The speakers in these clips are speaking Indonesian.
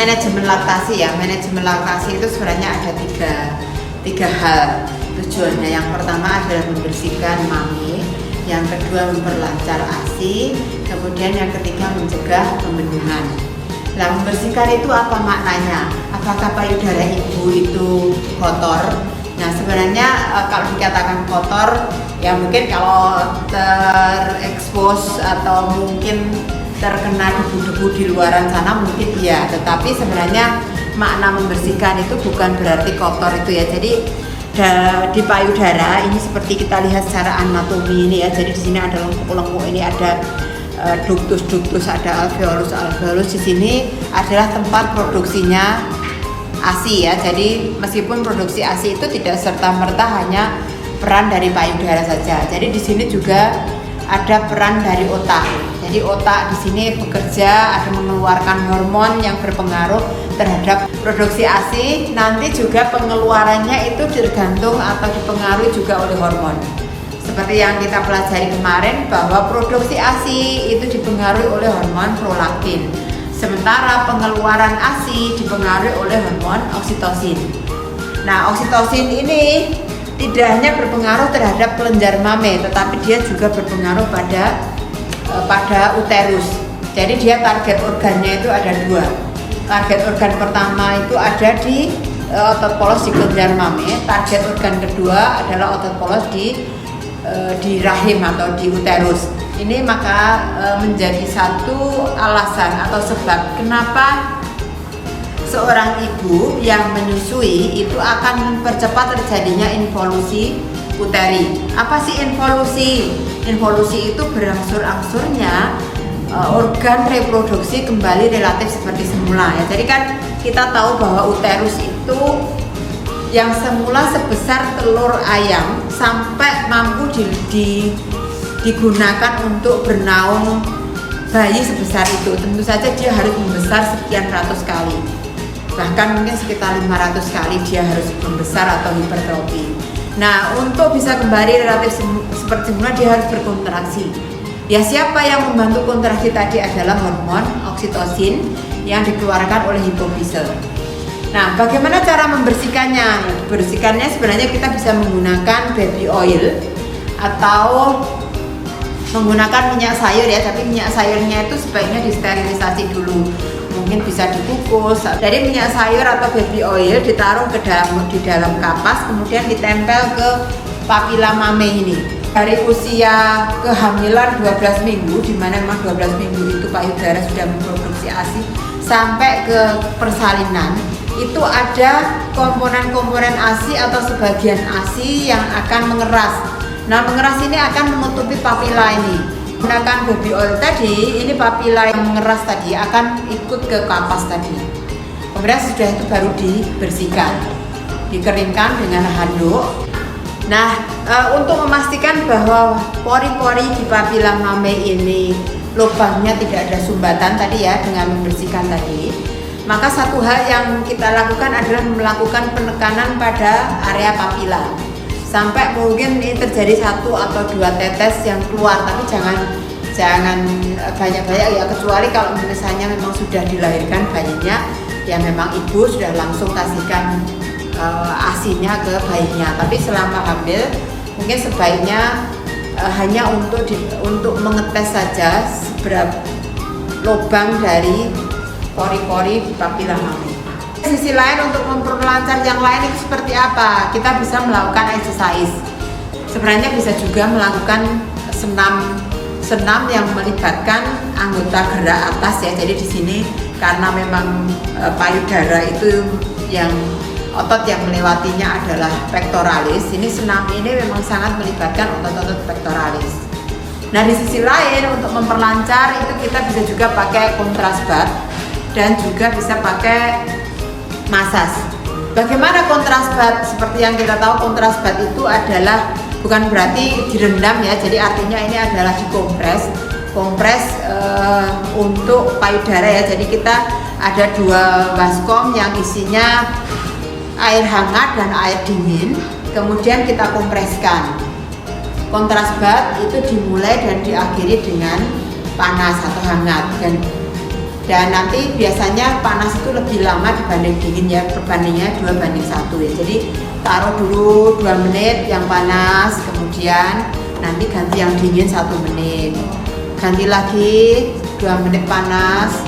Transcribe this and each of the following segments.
manajemen laktasi ya. Manajemen laktasi itu sebenarnya ada tiga hal tujuannya. Yang pertama adalah membersihkan mami, yang kedua memperlancar ASI, kemudian yang ketiga mencegah pembendungan. Nah, membersihkan itu apa maknanya? Apakah payudara ibu itu kotor? Nah, sebenarnya kalau dikatakan kotor, ya mungkin kalau terekspos atau mungkin terkena debu-debu di luaran sana mungkin iya. Tetapi sebenarnya makna membersihkan itu bukan berarti kotor itu ya. Jadi di payudara ini seperti kita lihat secara anatomi ini ya. Jadi di sini ada lengkuk-lengkuk, ini ada ductus, ada alveolus. Di sini adalah tempat produksinya ASI ya. Jadi meskipun produksi ASI itu tidak serta-merta hanya peran dari payudara saja. Jadi di sini juga ada peran dari otak. Jadi otak di sini bekerja, ada mengeluarkan hormon yang berpengaruh terhadap produksi ASI. Nanti juga pengeluarannya itu tergantung atau dipengaruhi juga oleh hormon. Seperti yang kita pelajari kemarin bahwa produksi ASI itu dipengaruhi oleh hormon prolaktin. Sementara pengeluaran ASI dipengaruhi oleh hormon oksitosin. Nah, oksitosin ini tidak hanya berpengaruh terhadap kelenjar mame, tetapi dia juga berpengaruh pada uterus. Jadi dia target organnya itu ada dua. Target organ pertama itu ada di otot polos di kelenjar mame. Target organ kedua adalah otot polos di rahim atau di uterus. Ini maka menjadi satu alasan atau sebab kenapa seorang ibu yang menyusui itu akan mempercepat terjadinya involusi uteri. Apa sih involusi? Involusi itu berangsur-angsurnya organ reproduksi kembali relatif seperti semula ya. Jadi kan kita tahu bahwa uterus itu yang semula sebesar telur ayam sampai mampu digunakan untuk bernaung bayi sebesar itu. Tentu saja dia harus membesar sekian ratus kali, bahkan mungkin sekitar 500 kali dia harus membesar atau hipertrofi. Nah, untuk bisa kembali relatif seperti semula dia harus berkontraksi. Ya, siapa yang membantu kontraksi tadi adalah hormon oksitosin yang dikeluarkan oleh hipofise. Nah, bagaimana cara membersihkannya? Membersihkannya sebenarnya kita bisa menggunakan baby oil atau menggunakan minyak sayur ya, tapi minyak sayurnya itu sebaiknya disterilisasi dulu. Mungkin bisa dikukus. Dari minyak sayur atau baby oil ditaruh di dalam kapas, kemudian ditempel ke papila mame ini. Dari usia kehamilan 12 minggu, di mana memang 12 minggu itu payudara sudah memproduksi ASI, sampai ke persalinan, itu ada komponen-komponen ASI atau sebagian ASI yang akan mengeras. Nah, mengeras ini akan menutupi papila ini. Menggunakan baby oil tadi, ini papila yang mengeras tadi akan ikut ke kapas tadi. Kemudian sudah itu baru dibersihkan, dikeringkan dengan handuk. Nah, untuk memastikan bahwa pori-pori di papila mame ini lubangnya tidak ada sumbatan tadi ya, dengan membersihkan tadi, maka satu hal yang kita lakukan adalah melakukan penekanan pada area papila sampai mungkin ini terjadi 1 atau 2 tetes yang keluar, tapi jangan banyak-banyak ya, kecuali kalau misalnya memang sudah dilahirkan bayinya ya memang ibu sudah langsung kasihkan ASINya ke bayinya. Tapi selama hamil mungkin sebaiknya hanya untuk mengetes saja seberapa lubang dari pori-pori di papila mame. Sisi lain untuk memperlancar yang lain itu seperti apa? Kita bisa melakukan exercise. Sebenarnya bisa juga melakukan senam yang melibatkan anggota gerak atas ya. Jadi di sini karena memang payudara itu yang otot yang melewatinya adalah pectoralis. Ini senam ini memang sangat melibatkan otot-otot pectoralis. Nah, di sisi lain untuk memperlancar itu kita bisa juga pakai kontras bath dan juga bisa pakai massage. Bagaimana kontras bath? Seperti yang kita tahu, kontras bath itu adalah bukan berarti direndam ya. Jadi artinya ini adalah dikompres untuk payudara ya. Jadi kita ada 2 baskom yang isinya air hangat dan air dingin, kemudian kita kompreskan. Kontras bath itu dimulai dan diakhiri dengan panas atau hangat, dan Dan nanti biasanya panas itu lebih lama dibanding dingin ya, perbandingannya 2:1 ya. Jadi taruh dulu 2 menit yang panas, kemudian nanti ganti yang dingin 1 menit, ganti lagi 2 menit panas,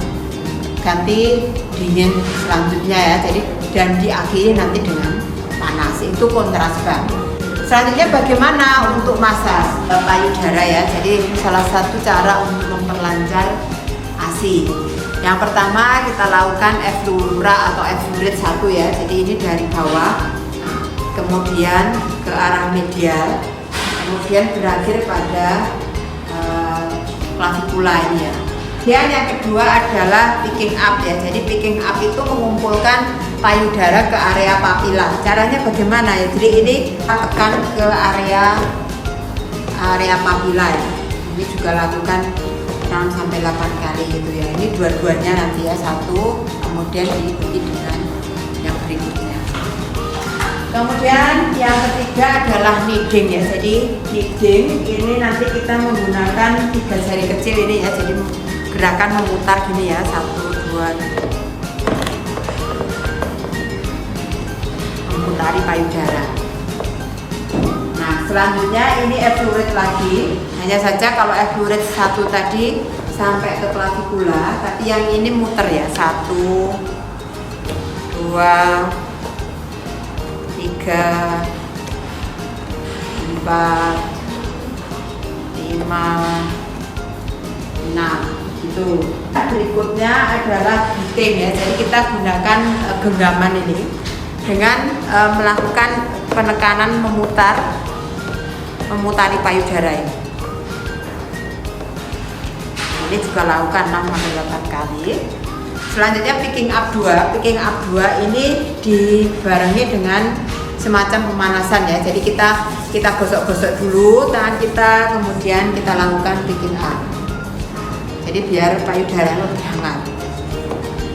ganti dingin selanjutnya ya. Jadi dan diakhiri nanti dengan panas, itu kontras banget. Selanjutnya bagaimana untuk massage payudara ya. Jadi salah satu cara untuk memperlancar ASI. Yang pertama kita lakukan effleura atau efflurid 1 ya. Jadi ini dari bawah kemudian ke arah medial, kemudian berakhir pada clavikula ini ya. Dan yang kedua adalah picking up ya. Jadi picking up itu mengumpulkan payudara ke area papila. Caranya bagaimana ya? Jadi ini tekan ke area papila ya. Ini juga lakukan 6-8 kali gitu ya. Ini dua-duanya nanti ya, 1 kemudian diikuti dengan yang berikutnya. Kemudian yang ketiga adalah kneading ya. Jadi kneading ini nanti kita menggunakan 3 jari kecil ini ya. Jadi gerakan memutar gini ya, 1, 2, memutari payudara. Nah selanjutnya ini efflurid lagi. Hanya saja kalau efflurid 1 tadi sampai ke clavikula, tapi yang ini muter ya, 1, 2, 3, 4, 5, 6 gitu. Berikutnya adalah beating ya. Jadi kita gunakan genggaman ini dengan melakukan penekanan memutari payudara ini. Ini juga lakukan 6-8 kali. Selanjutnya picking up 2. Picking up 2 ini dibarengi dengan semacam pemanasan ya. Jadi kita gosok-gosok dulu tangan kita, kemudian kita lakukan picking up. Jadi biar payudara lebih hangat.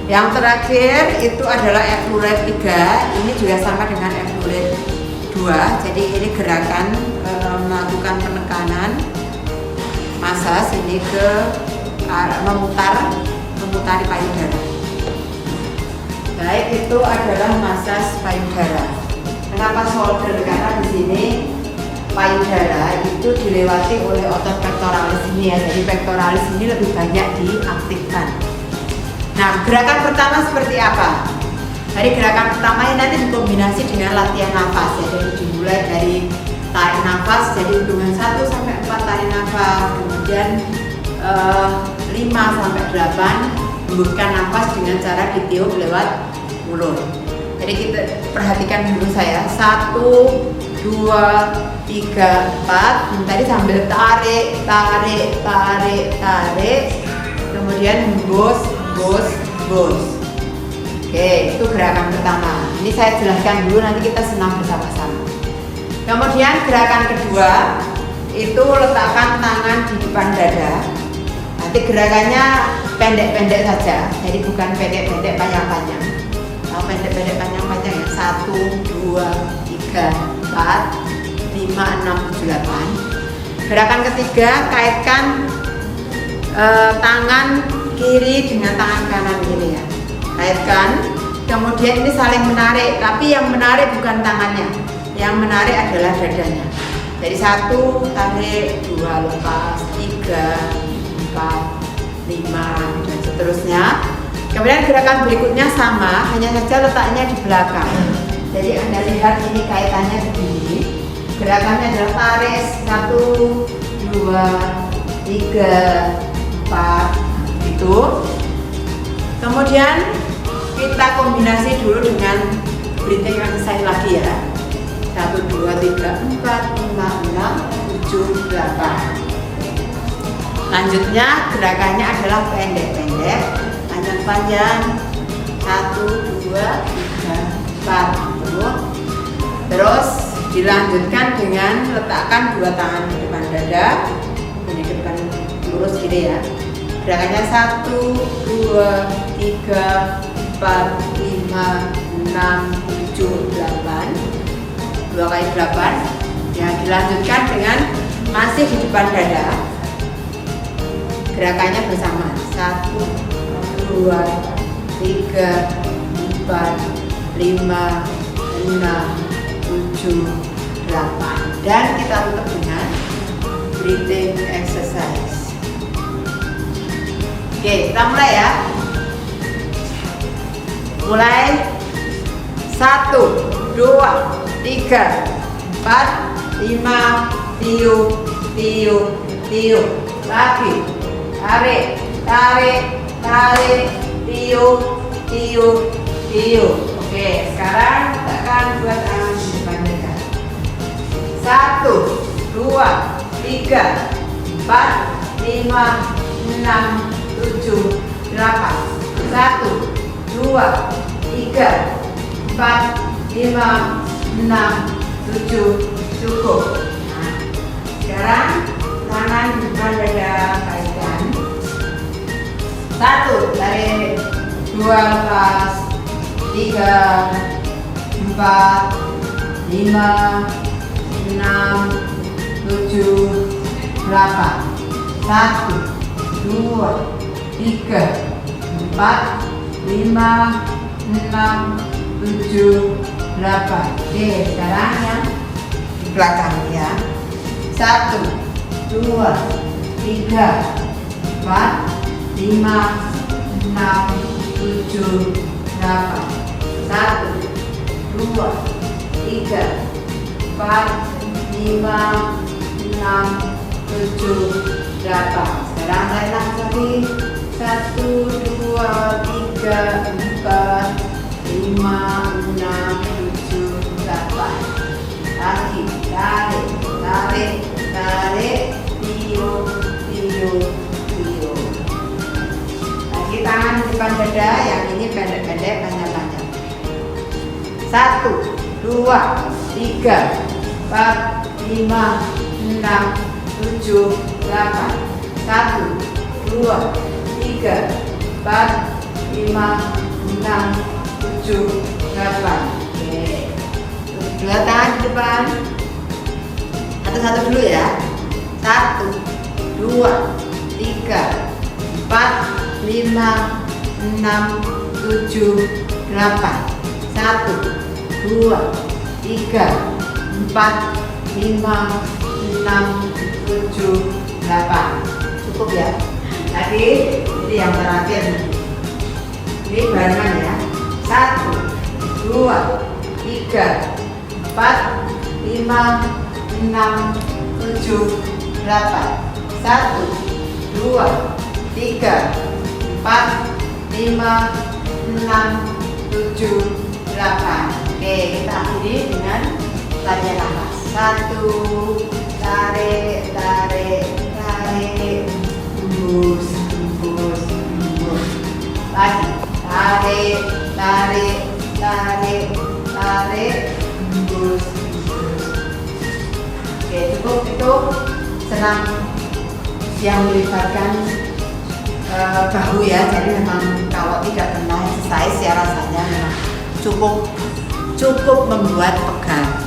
Yang terakhir itu adalah efflurid 3. Ini juga sama dengan efflurid 2. Jadi ini gerakan melakukan penekanan massage ini ke memutari payudara. Baik, itu adalah massage payudara. Kenapa shoulder? Karena di sini payudara itu dilewati oleh otot pectoralis ini ya. Jadi pectoralis ini lebih banyak diaktifkan. Nah, gerakan pertama seperti apa? Dari gerakan pertama ini nanti dikombinasi dengan latihan nafas ya. Jadi dimulai dari tarik nafas, jadi hitungan 1-4 tarik nafas, kemudian 5-8 hembuskan nafas dengan cara ditiup lewat mulut. Jadi kita perhatikan dulu saya, 1, 2, 3, 4. Tadi sambil tarik, kemudian hembus. Oke, itu gerakan pertama. Ini saya jelaskan dulu, nanti kita senam bersama-sama. Kemudian gerakan kedua itu letakkan tangan di depan dada. Nanti gerakannya pendek-pendek saja, jadi bukan pendek-pendek panjang-panjang. Kalau pendek-pendek panjang-panjang ya, 1, 2, 3, 4, 5, 6, 7, 8. Gerakan ketiga, kaitkan tangan kiri dengan tangan kanan ini ya. Kaitkan, kemudian ini saling menarik, tapi yang menarik bukan tangannya, yang menarik adalah dadanya. Jadi 1 tarik, 2 lepas, 3, 4, 5 dan seterusnya. Kemudian gerakan berikutnya sama, hanya saja letaknya di belakang. Jadi Anda lihat ini kaitannya begini. Gerakannya adalah tarik 1, 2, 3, 4 gitu. Kemudian kita kombinasi dulu dengan breathing exercise lagi ya. 1, 2, 3, 4, 5, 6, 7, 8. Lanjutnya gerakannya adalah pendek-pendek, panjang-panjang. 1, 2, 3, 4. Terus dilanjutkan dengan letakkan 2 tangan di depan dada, ini depan lurus gini ya. Gerakannya 1, 2, 3, 4, 5, 6, 7, 8. 2 kali 8. Ya, dilanjutkan dengan masih di depan dada. Gerakannya bersama. 1, 2, 2, 3, 4, 5, 6, 7, 8. Dan kita tutup dengan breathing exercise. Oke, kita mulai ya. Mulai 1, 2, 3, 4, 5, tiup, tiup, tiup. Lagi, tarik, tarik, tarik, tiup, tiup, tiup. Oke, sekarang tekan dua tangan di depan dada. 1, 2, 3, 4, 5, 6, 7, 8. 1, 2, 3, 4, 5, 6, 7. Cukup. Nah, sekarang tangan di depan dada kaitkan. 1, tarik. 2, lepas. 3, 4, 5, 6, 7, 8. 1, 2, 3, 4, 5, 6, 7, 8. Oke, sekarang yang di belakang ya. 1, 2, 3, 4, 5, 6, 7, 8. 1, 2, 3, 4, 5, 6, 7, 8. Sekarang naik lagi. 1, 2, 3, 4, 5, 6, 7, 8. Lagi, tarik, tarik, tarik, tiup, tiup, tiup. Lagi tangan di depan dada, yang ini pendek-pendek, panjang-panjang. 1, 2, 3, 4, 5, 6, 7, 8. 1, 2, 3, 4, 5, 6, 7, 8. Oke. Dua tangan di depan. Satu-satu dulu ya. 1, 2, 3, 4, 5, 6, 7, 8. 1, 2, 3, 4, 5, 6, 7, 8. Cukup ya. Tadi ini yang terakhir nih. Ini barengan ya. 1, 2, 3, 4, 5, 6, 7, 8. 1, 2, 3, 4, 5, 6, 7, 8. Oke, kita akhiri dengan latihan nafas. 1, tarik, tarik, tarik, hembus, hembus, hembus. Lagi, tarik, tarik, tarik, tarik, hembus, hembus. Oke, cukup itu senam yang melibatkan bahu ya. Jadi memang kalau tidak pernah exercise ya rasanya memang cukup membuat pegal.